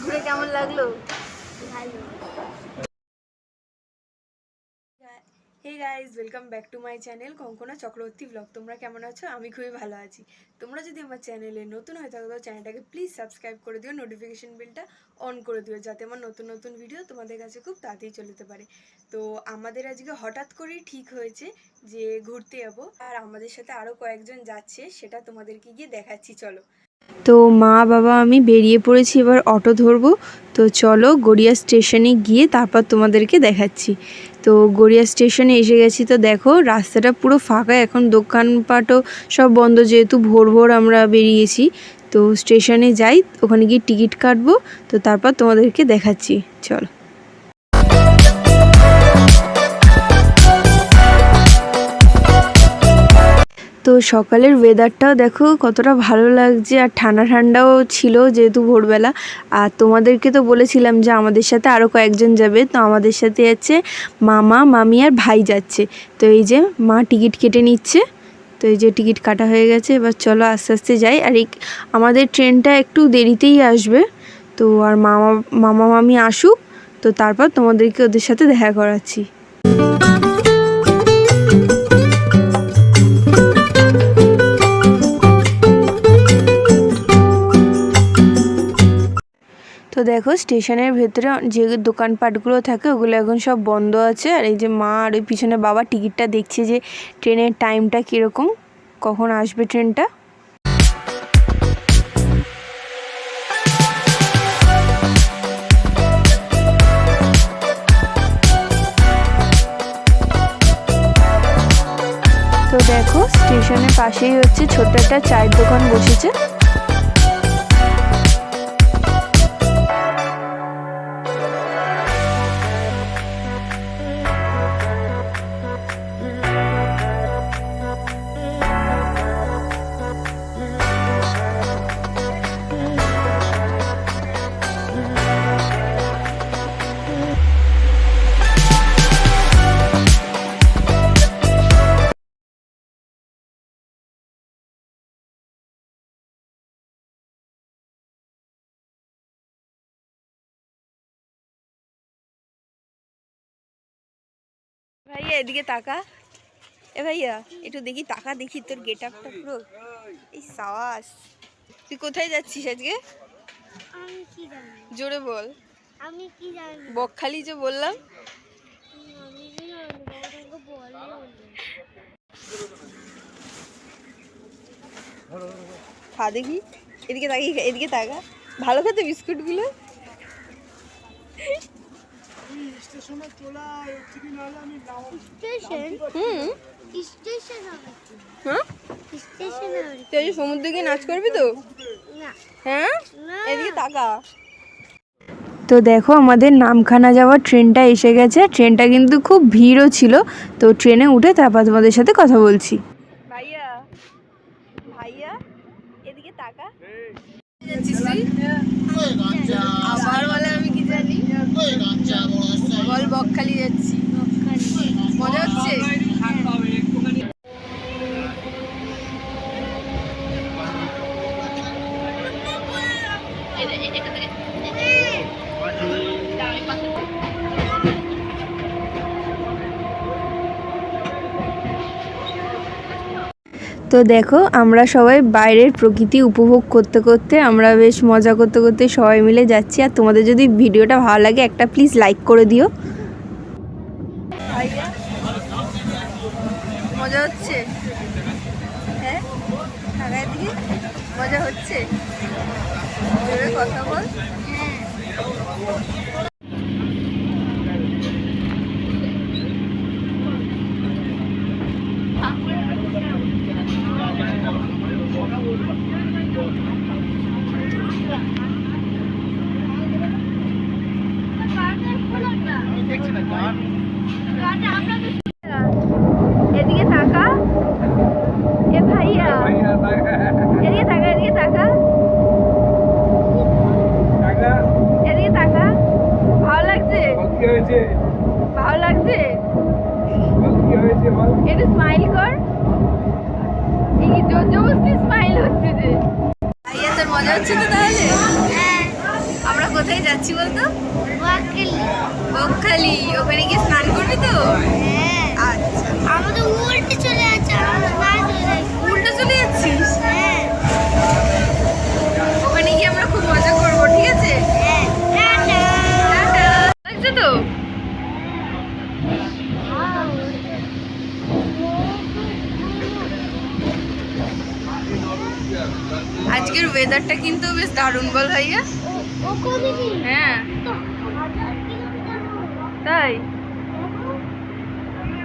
ঘুরে কেমন লাগলো? ভালো। Hey guys, welcome back to my channel Konkona Chakraborty vlog. তোমরা কেমন আছো? আমি খুবই ভালো আছি। তোমরা যদি আমার চ্যানেলে নতুন হয়ে থাকো তো চ্যানেলটাকে প্লিজ সাবস্ক্রাইব করে দিও, নোটিফিকেশন বেলটা অন করে দিও, যাতে আমার নতুন নতুন ভিডিও তোমাদের কাছে খুব তাড়াতাড়ি চলে যেতে পারে। তো আমাদের আজকে হঠাৎ করেই ঠিক হয়েছে যে ঘুরতে যাবো, আর আমাদের সাথে আরও কয়েকজন যাচ্ছে, সেটা তোমাদেরকে গিয়ে দেখাচ্ছি, চলো। তো মা বাবা আমি বেরিয়ে পড়েছি, এবার অটো ধরবো। তো চলো গড়িয়া স্টেশনে গিয়ে তারপর তোমাদেরকে দেখাচ্ছি। তো গড়িয়া স্টেশনে এসে গেছি। তো দেখো রাস্তাটা পুরো ফাঁকা, এখন দোকানপাটও সব বন্ধ, যেহেতু ভোর ভোর আমরা বেরিয়েছি। তো স্টেশনে যাই, ওখানে গিয়ে টিকিট কাটবো, তো তারপর তোমাদেরকে দেখাচ্ছি, চলো। তো সকালের ওয়েদারটাও দেখো কতটা ভালো লাগছে, আর ঠান্ডা ঠান্ডাও ছিল যেহেতু ভোরবেলা। আর তোমাদেরকে তো বলেছিলাম যে আমাদের সাথে আরও কয়েকজন যাবে, তো আমাদের সাথে যাচ্ছে মামা, মামি আর ভাই যাচ্ছে। তো এই যে মা টিকিট কেটে নিচ্ছে। তো এই যে টিকিট কাটা হয়ে গেছে, এবার চলো আস্তে আস্তে যাই। আর আমাদের ট্রেনটা একটু দেরিতেই আসবে। তো আর মামা মামি আসুক, তো তারপর তোমাদেরকে ওদের সাথে দেখা করাচ্ছি। তো দেখো স্টেশনের ভেতরে যে দোকানপাটগুলো থাকে ওগুলো এখন সব বন্ধ আছে। আর এই যে মা আর ওই পিছনে বাবা টিকিটটা দেখছে যে ট্রেনের টাইমটা কীরকম, কখন আসবে ট্রেনটা। তো দেখো স্টেশনের পাশেই হচ্ছে ছোট্ট একটা চায়ের দোকান বসেছে। ভাইয়া এদিকে তাকা, এ ভাইয়া একটু দেখি, তাকা দেখি তোর গেট আপটা পুরো, এই সাবাস। তুই কোথায় যাচ্ছিস আজকে? আমি কি জানি? জোরে বল। আমি কি জানি? বকখালি যে বললাম। আমি কি জানি? বাবাকে বলে খা দেখি, এদিকে তাকি, এদিকে তাকা, ভালো খেতে বিস্কুটগুলো। স্টেশন স্টেশন হ্যাঁ, স্টেশন তুই আজ সমুদ্রে গিয়ে নাচ করবি তো? না হ্যাঁ, না। এদিকে তাকা। তো দেখো আমাদের নামখানা যাওয়ার ট্রেনটা এসে গেছে। ট্রেনটা কিন্তু খুব ভিড়ও ছিল। তো ট্রেনে উঠে তারপর তোমাদের সাথে কথা বলছি। ভাইয়া ভাইয়া এদিকে তাকা। আবার বলে আমি কি জানি, বল বকখালি যাচ্ছি। মজা হচ্ছে? তো দেখো আমরা সবাই বাইরের প্রকৃতি উপভোগ করতে করতে, আমরা বেশ মজা করতে করতে সবাই মিলে যাচ্ছি। আর তোমাদের যদি ভিডিওটা ভালো লাগে একটা প্লিজ লাইক করে দিও। মজা হচ্ছে? হ্যাঁ, ঢাকায় দিকে মজা হচ্ছে? জোরে কথা বল। এদিকে তাকা, এ ভাইয়া এদিকে তাকা, এদিকে তাকা, এদিকে তাকা। ভালো লাগছে? ভালো লাগছে? একটু স্মাইল কর, এই জোর জবরদস্তি স্মাইল হচ্ছে যে। ভাইয়া তোর মজা হচ্ছে তো তাহলে? আমরা কোথায় যাচ্ছি বলতো? বকখালি। বকখালি। ওখানে গিয়ে স্নান করবি তো? হ্যাঁ। আচ্ছা। আমাদের উল্টে চলে যাচ্ছে, আমরা না চলে যাচ্ছি। উল্টো চলে যাচ্ছিস? হ্যাঁ। ওখানে গিয়ে আমরা খুব মজা করবো, ঠিক আছে? হ্যাঁ। টাটা। টাটা। লাগছে তো? আজকের ওয়েদারটা কিন্তু বেশ দারুণ বল ভাইয়া। ও কবি কি? হ্যাঁ তো 1000 কিলোমিটার বড়। তাই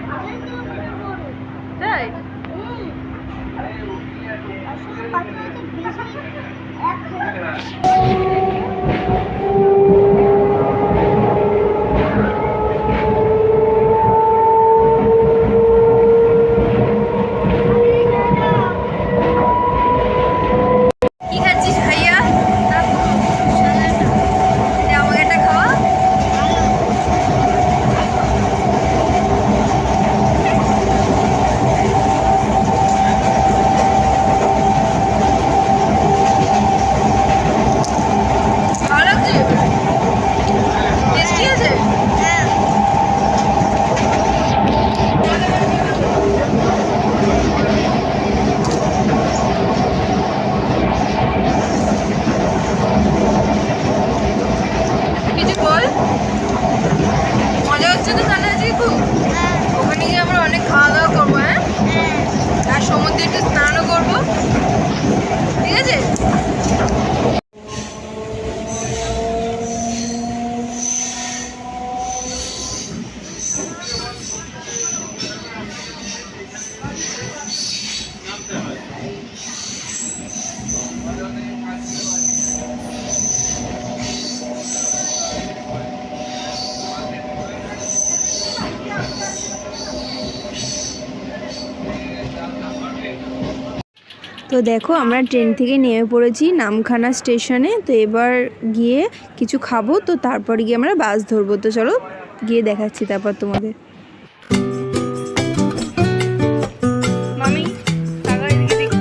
1000 কিলোমিটার বড়। তাই আসলে পাখিটা বেশি কি খাচ্ছিস ভাইয়া? দে আমাকে একটা খাওয়া। ভালো লাগছে? টেস্টি আছে? হ্যাঁ। কিছু বল। মজা হচ্ছে তো তাহলে আজকে খুব? হ্যাঁ। ওখানে গিয়ে আমরা অনেক খাওয়া দাওয়া করবো, হ্যাঁ? হ্যাঁ। আর সমুদ্রে একটু স্নানও করবো, ঠিক আছে? তো দেখো আমরা ট্রেন থেকে নেমে পড়েছি নামখানা স্টেশনে। তো এবার গিয়ে কিছু খাবো, তো তারপর গিয়ে আমরা বাস ধরবো। তো চলো গিয়ে দেখাচ্ছি তারপর তোমাদের। মামি টাকা এদিকে দেখি।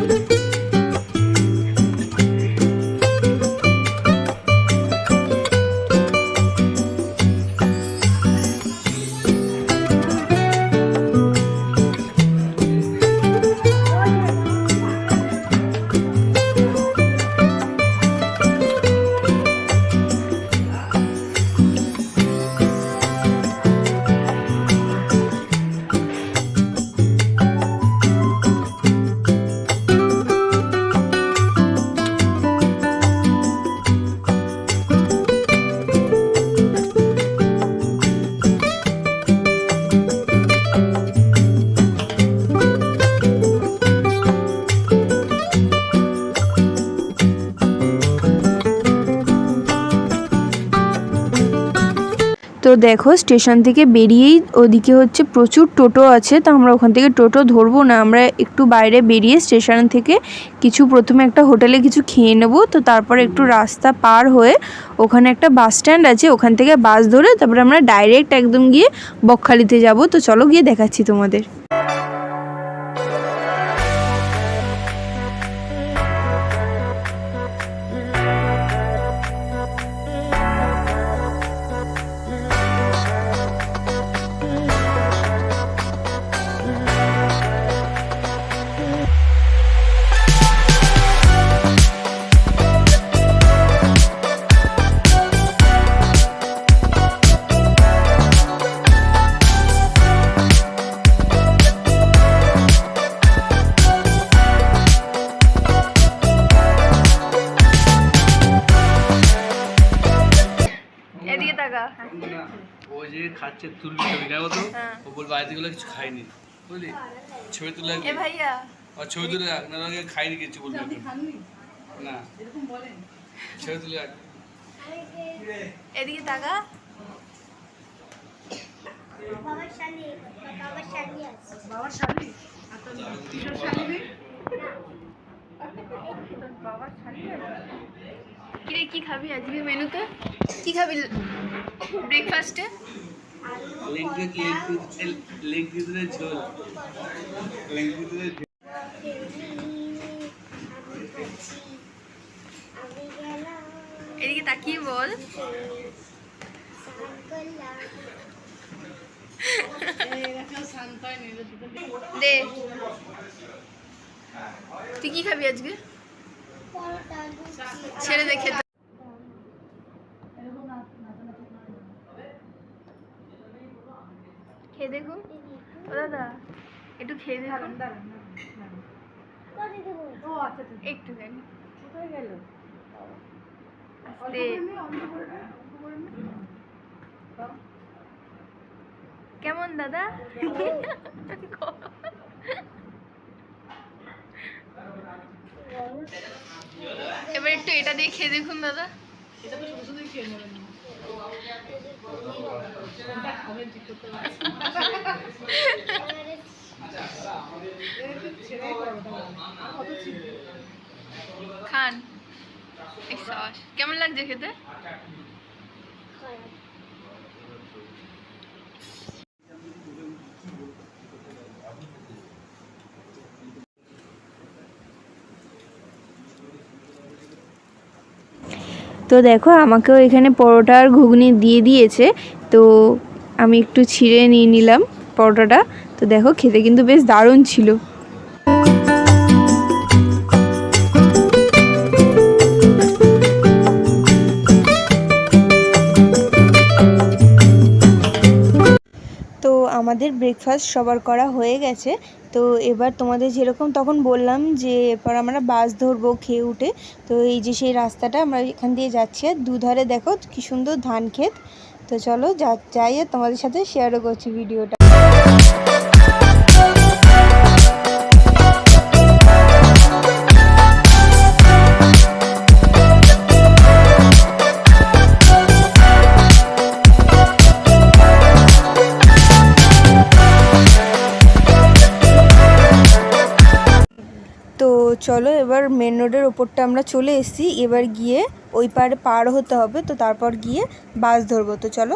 তো দেখো স্টেশন থেকে বেরিয়েই ওদিকে হচ্ছে প্রচুর টোটো আছে। তো আমরা ওখান থেকে টোটো ধরবো না, আমরা একটু বাইরে বেরিয়ে স্টেশন থেকে কিছু প্রথমে একটা হোটেলে কিছু খেয়ে নেবো। তো তারপরে একটু রাস্তা পার হয়ে ওখানে একটা বাস স্ট্যান্ড আছে, ওখান থেকে বাস ধরে তারপরে আমরা ডাইরেক্ট একদম গিয়ে বকখালিতে যাব। তো চলো গিয়ে দেখাচ্ছি তোমাদের। এদিকে তাকা। ও যে খাচ্ছে তুলবি ছবি দেখো তো। হ্যাঁ। ও বলবে আজগুলো কিছু খাইনি, বুঝলি? ছবি তুলে এ ভাইয়া আর ছবি তুলে রাখ, না আগে খাইনি কিছু বলবে না, ছবি তুলে রাখ। এদিকে তাকা। বাবার শালি আছে। বাবার শালি? কিরে কি খাবি আজকে মেনুতে? কি খাবি ব্রেকফাস্টে? লেগ পিসের ঝোল, লেগ পিসের ঝোল। এদিকে তাকিয়ে বল। দে, তুই কি খাবি আজকে? ছেড়ে দে খেতে। খেয়ে দেখুন ও দাদা, একটু খেয়ে দেখুন। একটু জানি আস্তে। কেমন দাদা? এবার একটু এটা দিয়ে খেয়ে দেখুন দাদা। খান। কেমন লাগছে খেতে? তো দেখো আমাকেও এখানে পরোটা আর ঘুগনি দিয়ে দিয়েছে, তো আমি একটু ছিঁড়ে নিয়ে নিলাম পরোটাটা। তো দেখো খেতে কিন্তু বেশ দারুণ ছিল। তো আমাদের ব্রেকফাস্ট সবার করা হয়ে গেছে। তো এবার তোমাদের যেরকম তখন বললাম যে এরপর আমরা বাস ধরবো খেয়ে উঠে। তো এই যে সেই রাস্তাটা আমরা এখান দিয়ে যাচ্ছি, আর দুধারে দেখো কি সুন্দর ধান ক্ষেত। তো চলো যাই, আর তোমাদের সাথে শেয়ারও করছি ভিডিওটা। তো চলো এবার মেন রোডের ওপরটা আমরা চলে এসেছি, এবার গিয়ে ওই পারে পার হতে হবে, তো তারপর গিয়ে বাস ধরবো। তো চলো।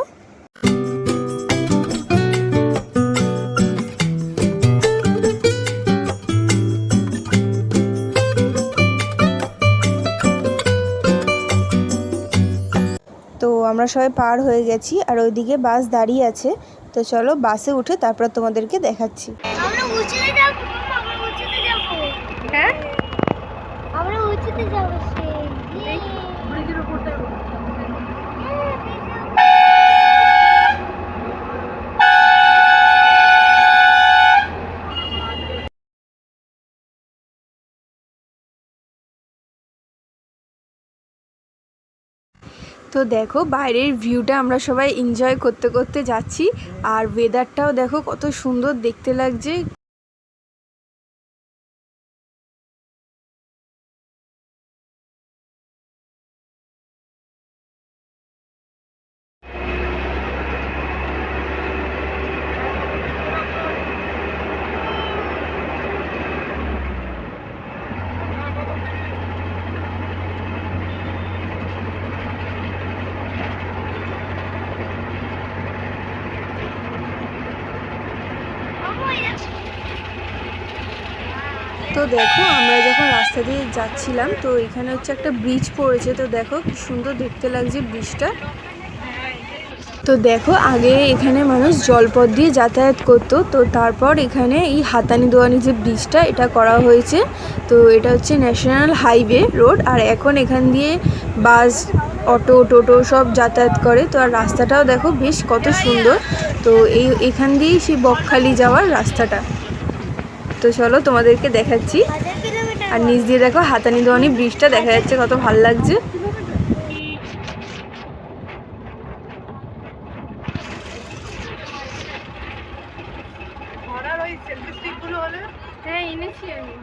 তো আমরা সবাই পার হয়ে গেছি, আর ওইদিকে বাস দাঁড়িয়ে আছে। তো চলো বাসে উঠে তারপর তোমাদেরকে দেখাচ্ছি। আমরা উঁচুতে যাব, আমরা উঁচুতে যাব। হ্যাঁ, আমরা উঁচুতে যাব, সেই ব্রিজের উপর যাব। তো দেখো বাইরের ভিউটা আমরা সবাই এনজয় করতে করতে যাচ্ছি, আর ওয়েদারটাও দেখো কত সুন্দর দেখতে লাগছে। তো দেখো আমরা যখন রাস্তা দিয়ে যাচ্ছিলাম, তো এখানে হচ্ছে একটা ব্রিজ পড়েছে। তো দেখো কি সুন্দর দেখতে লাগছে ব্রিজটা। তো দেখো আগে এখানে মানুষ জলপথ দিয়ে যাতায়াত করতো, তো তারপর এখানে এই হাতানি দোয়ানি যে ব্রিজটা এটা করা হয়েছে। তো এটা হচ্ছে ন্যাশনাল হাইওয়ে রোড, আর এখন এখান দিয়ে বাস, অটো, টোটো সব যাতায়াত করে। তো আর রাস্তাটাও দেখো বেশ কত সুন্দর। তো এখান দিয়েই সেই বকখালি যাওয়ার রাস্তাটা। তো চলো তোমাদেরকে দেখাচ্ছি। আর নিচ দিয়ে দেখো হাতানি দোয়ানি ব্রিজটা দেখা যাচ্ছে, কত ভালো লাগছে। হ্যাঁ এনেছি আমি।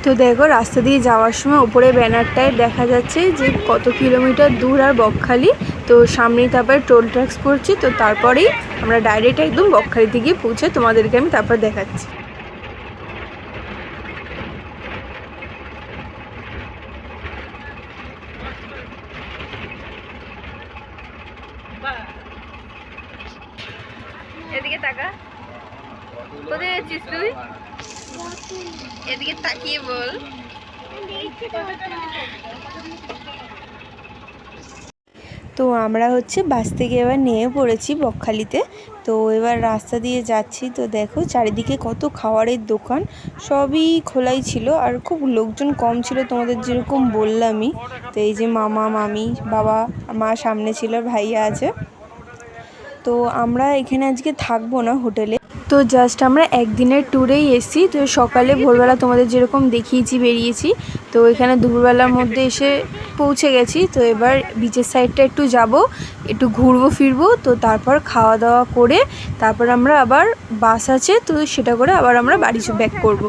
তো দেখো রাস্তা দিয়ে যাওয়ার সময় উপরে ব্যানারটায় দেখা যাচ্ছে যে কত কিলোমিটার দূর আর বকখালি। তো সামনেই তারপরে টোল ট্যাক্স পড়ছি, তো তারপরেই আমরা ডাইরেক্ট একদম বকখালিতে গিয়ে পৌঁছে তোমাদেরকে আমি তারপর দেখাচ্ছি। এদিকে তাকা, কোথায় যাচ্ছিস তুই? এদিকে তাকিয়ে বল। তো আমরা হচ্ছে বাস থেকে এবার নেমে পড়েছি বকখালিতে। তো এবার রাস্তা দিয়ে যাচ্ছি, তো দেখো চারিদিকে কত খাবারের দোকান, সবই খোলাই ছিল আর খুব লোকজন কম ছিল, তোমাদের যেরকম বললামই। তো এই যে মামা মামি বাবা মা সামনে ছিল, ভাইয়া আছে। তো আমরা এখানে আজকে থাকবো না হোটেলে, তো জাস্ট আমরা একদিনের ট্যুরেই এসেছি। তো সকালে ভোরবেলা তোমাদের যেরকম দেখিয়েছি বেরিয়েছি, তো এখানে দুপুরবেলার মধ্যে এসে পৌঁছে গেছি। তো এবার বিচের সাইডটা একটু যাব, একটু ঘুরবো ফিরবো, তো তারপর খাওয়া দাওয়া করে তারপর আমরা আবার বাস আছে, তো সেটা করে আবার আমরা বাড়ি ব্যাক করব।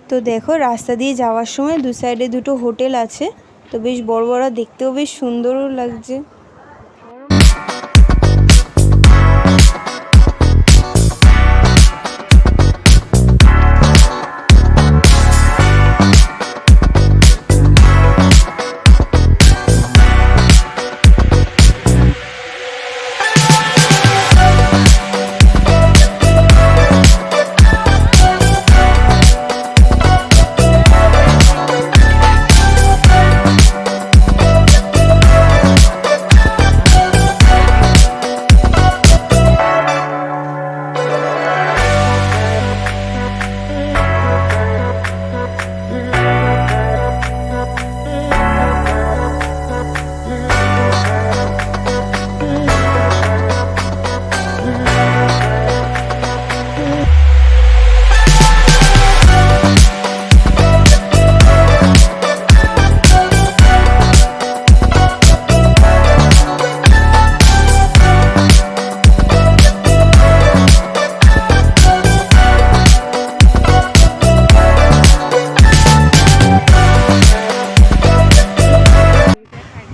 তো দেখো রাস্তা দিয়ে যাওয়ার সময় দু সাইডে দুটো হোটেল আছে, তো বেশ বড় বড়, দেখতেও বেশ সুন্দরও লাগছে।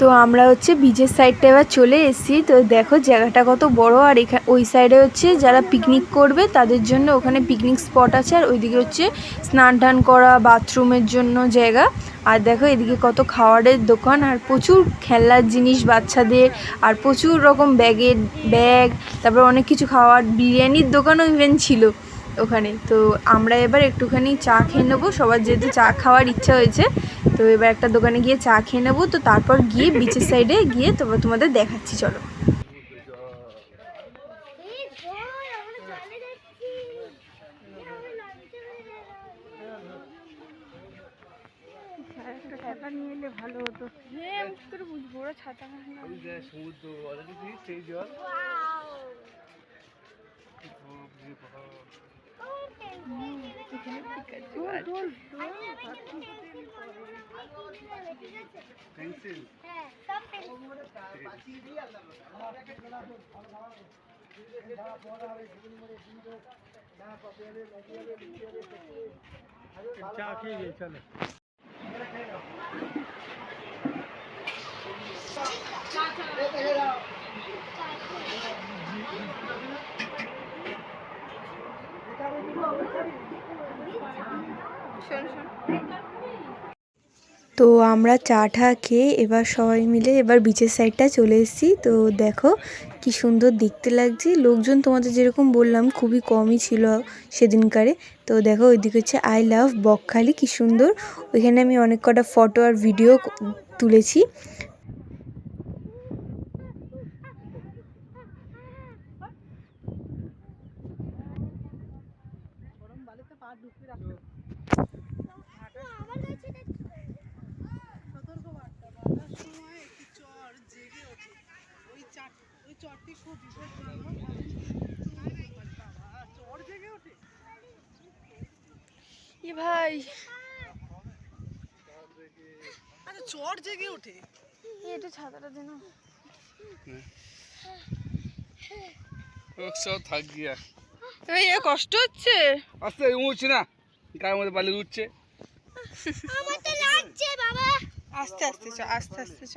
তো আমরা হচ্ছে বিচের সাইডটা এবার চলে এসেছি। তো দেখো জায়গাটা কত বড়, আর এখানে ওই সাইডে হচ্ছে যারা পিকনিক করবে তাদের জন্য ওখানে পিকনিক স্পট আছে, আর ওইদিকে হচ্ছে স্নান টান করা বাথরুমের জন্য জায়গা। আর দেখো এদিকে কত খাবারের দোকান আর প্রচুর খেলনার জিনিস বাচ্চাদের, আর প্রচুর রকম ব্যাগ, তারপর অনেক কিছু খাওয়ার, বিরিয়ানির দোকানও ইভেন ছিল ওখানে। তো আমরা এবার একটুখানি চা খেয়ে নেবো, সবার যেহেতু চা খাওয়ার ইচ্ছা হয়েছে, তো এবার একটা দোকানে গিয়ে চা খেয়ে নেবো। তো তারপর গিয়ে বিচের সাইডে গিয়ে তোমাদের দেখাচ্ছি, চলো। নিয়ে এলে ভালো হতো। হ্যাঁ আমি কি করে বুঝবো, ওরা ছাতা সমুদ্র সেই জল। চা খেয়ে গিয়ে চলে। তো আমরা চা টা খেয়ে এবার সবাই মিলে এবার বিচের সাইডটা চলে এসেছি। তো দেখো কি সুন্দর দেখতে লাগছে, লোকজন তোমাদের যেরকম বললাম খুবই কমই ছিল সেদিনকারে। তো দেখো ওইদিকে হচ্ছে আই লাভ বকখালি, কি সুন্দর, ওইখানে আমি অনেক কটা ফটো আর ভিডিও তুলেছি। ভাই আচ্ছা চট জেগে ওঠে, এটা ছাতাটা দেন থাক গিয়া, কষ্ট হচ্ছে, আস্তে উঠছে না গায়ের মধ্যে বালি উঠছে। আমার তো লাগছে বাবা। আস্তে আস্তে চ, আস্তে আস্তে চ।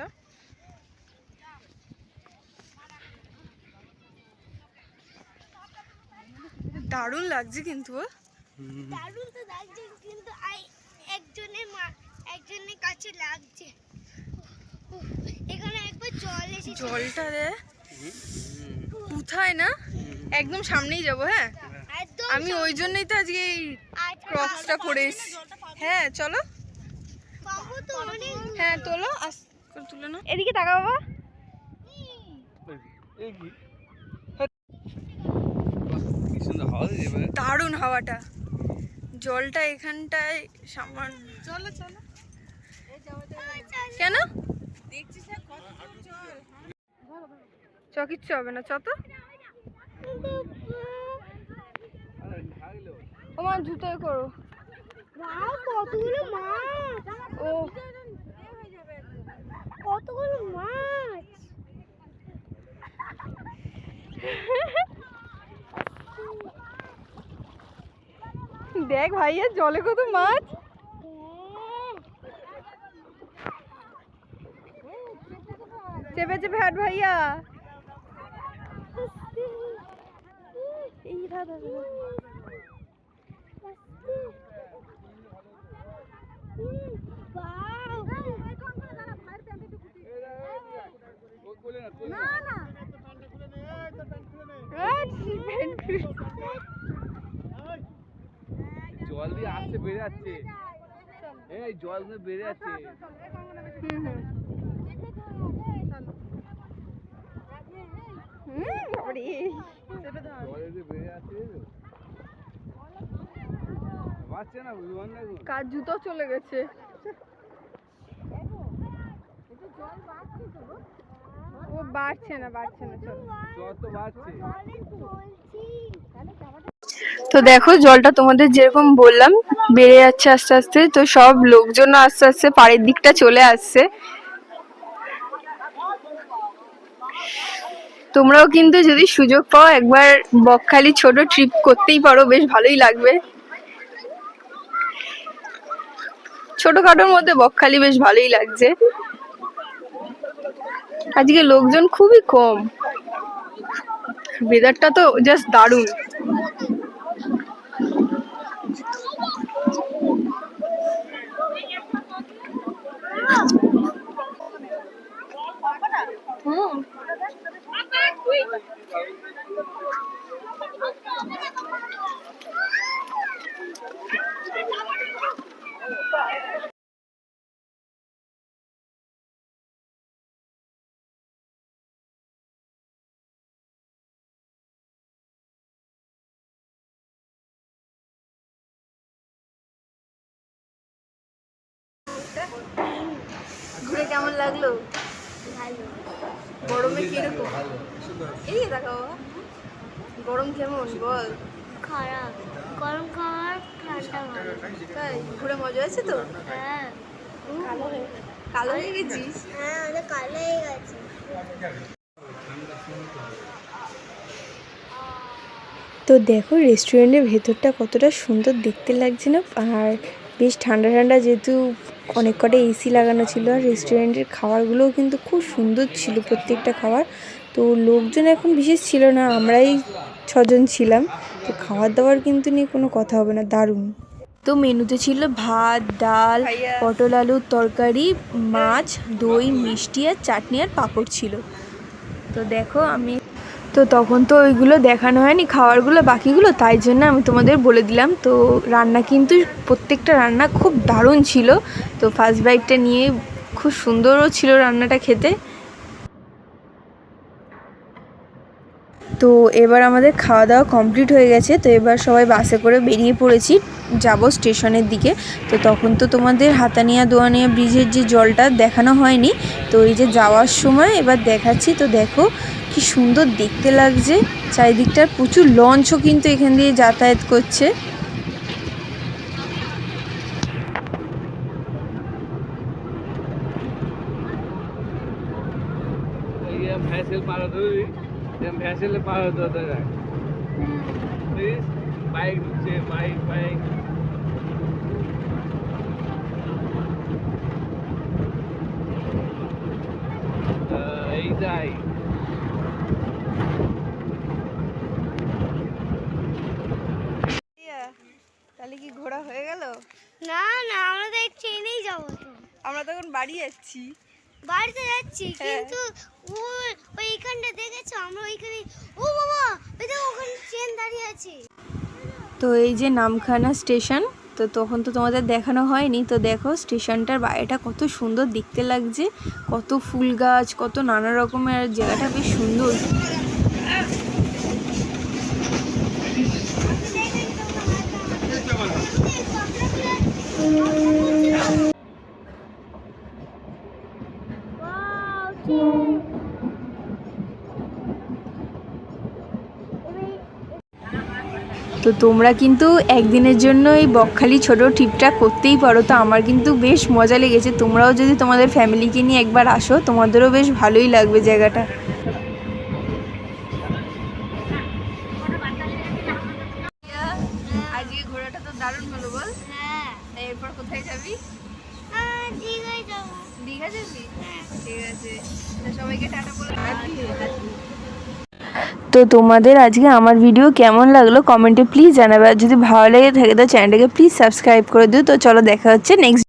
দারুণ লাগছে কিন্তু। দারুণ তো লাগছে কিন্তু একজনের কাছে লাগছে। উফ, এখানে একবার জল এসেছে। জলটা রে কোথায় না, একদম সামনেই যাবো। হ্যাঁ, একদম আমি ওই জন্যই তো আজকে এই ক্রক্সটা পরে এসেছি। হ্যাঁ চলো। বাবু তো অনেক হ্যাঁ তোলো, আস্তে করে তুলে না। এদিকে তাকা বাবা। এই কি কি সুন্দর হাওয়া দিচ্ছে এবারে। দারুণ হাওয়াটা, জলটা এখানটায় সামান্য। চলো চলো। কেন চ, কিচ্ছু হবে না, চ তো। তোমার জুতোয় করো। বাহ, কতগুলো মাছ। ও কতগুলো মাছ। দেখ ভাইয়া, জলে কত মাছ। চেপে চেপে হাট ভাইয়া। এই দাদা জল দিয়ে আসতে বেড়ে যাচ্ছে, এই জল দিয়ে বেড়ে যাচ্ছে। জল দিয়ে বেড়ে যাচ্ছে, বাচ্চা না বুঝবান না। কার জুতো চলে গেছে। ও বাড়ছে না, বাড়ছে না, চলো। জল তো বাড়ছে। তো দেখো জলটা তোমাদের যেরকম বললাম বেড়ে যাচ্ছে আস্তে আস্তে, তো সব লোকজন আস্তে আস্তে পাড়ের দিকটা চলে আসছে। তোমরাও কিন্তু যদি সুযোগ পাও একবার বকখালি ছোট ট্রিপ করতেই পারো, বেশ ভালোই লাগবে। ছোটখাটোর মধ্যে বকখালি বেশ ভালোই লাগছে। আজকে লোকজন খুবই কম, ওয়েদারটা তো জাস্ট দারুণ। ঘুরে কেমন লাগলো? গরমে কিরকম? এই দেখো গরম কেমন বল। খারাপ, গরম খাওয়ার ঠান্ডা ভালো। তাই ঘুরে মজা হয়েছে তো? হ্যাঁ কালো হয়ে গেছিস? হ্যাঁ, ওদের কালো হয়ে গেছে। তো দেখো রেস্টুরেন্টের ভেতরটা কতটা সুন্দর দেখতে লাগছে না, আর বেশ ঠান্ডা ঠান্ডা, যেহেতু অনেক কটা এসি লাগানো ছিল। আর রেস্টুরেন্টের খাবারগুলোও কিন্তু খুব সুন্দর ছিল প্রত্যেকটা খাবার। তো লোকজন এখন বিশেষ ছিল না, আমরাই 6 জন ছিলাম। তো খাবার দাবার কিন্তু নিয়ে কোনো কথা হবে না, দারুণ। তো মেনুতে ছিল ভাত, ডাল, পটল আলুর তরকারি, মাছ, দই, মিষ্টি আর চাটনি আর পাঁপড় ছিল। তো দেখো আমি তো তখন তো ওইগুলো দেখানো হয়নি খাবারগুলো বাকিগুলো, তাই জন্য আমি তোমাদের বলে দিলাম। তো রান্না কিন্তু প্রত্যেকটা রান্না খুব দারুণ ছিল। তো ফার্স্ট বাইটটা নিয়ে খুব সুন্দরও ছিল রান্নাটা খেতে। তো এবার আমাদের খাওয়া দাওয়া কমপ্লিট হয়ে গেছে। তো এবার সবাই বাসে করে বেরিয়ে পড়েছি, যাব স্টেশনের দিকে। তো তখন তো তোমাদের হাতানিয়া দোয়ানিয়া ব্রিজের যে জলটা দেখানো হয়নি, তো এই যে যাওয়ার সময় এবার দেখাচ্ছি। তো দেখো কি সুন্দর দেখতে লাগছে চারিদিকটার, প্রচুর লঞ্চও কিন্তু এখান দিয়ে যাতায়াত করছে। ভ্যাসেল পার হতে হবে, ভ্যাসেলে পার হতে হতে যায়। বাইক ঢুকছে, বাইক বাইক তাহলে কি ঘোরা হয়ে গেল? না না, আমরা তো এই ট্রেনেই যাবো তো। আমরা তখন বাড়ি যাচ্ছি। বাড়িতে যাচ্ছি কিন্তু ওইখানটা দেখেছো, আমরা ওইখানে, ও বাবা ওই দেখো ওখানে ট্রেন দাঁড়িয়ে আছে। তো এই যে নামখানা স্টেশন, তো তখন তো তোমাদের দেখানো হয়নি। তো দেখো স্টেশনটার বাইরেটা কত সুন্দর দেখতে লাগছে, কত ফুল গাছ, কত নানা রকমের, জায়গাটা বেশ সুন্দর। তো তোমরা কিন্তু একদিনের জন্য এই বকখালি ছোট ট্রিপটা করতেই পারো। তো আমার কিন্তু বেশ মজা লেগেছে। তোমরাও যদি তোমাদের ফ্যামিলিকে নিয়ে একবার আসো, তোমাদেরও বেশ ভালোই লাগবে জায়গাটা। আজকে ঘোরাটা তো দারুণ হলো বল। হ্যাঁ, এরপর কোথায় যাবি? দীঘায় যাবো। দীঘা যাবি? ঠিক আছে, তো সবাইকে টাটা বলে তো তোমাদের আজকে আমার ভিডিও কেমন লাগলো কমেন্টে প্লিজ জানাবে। আর যদি ভালো লেগে থাকে তো চ্যানেলটাকে প্লিজ সাবস্ক্রাইব করে দিও। তো চলো দেখা হচ্ছে নেক্সট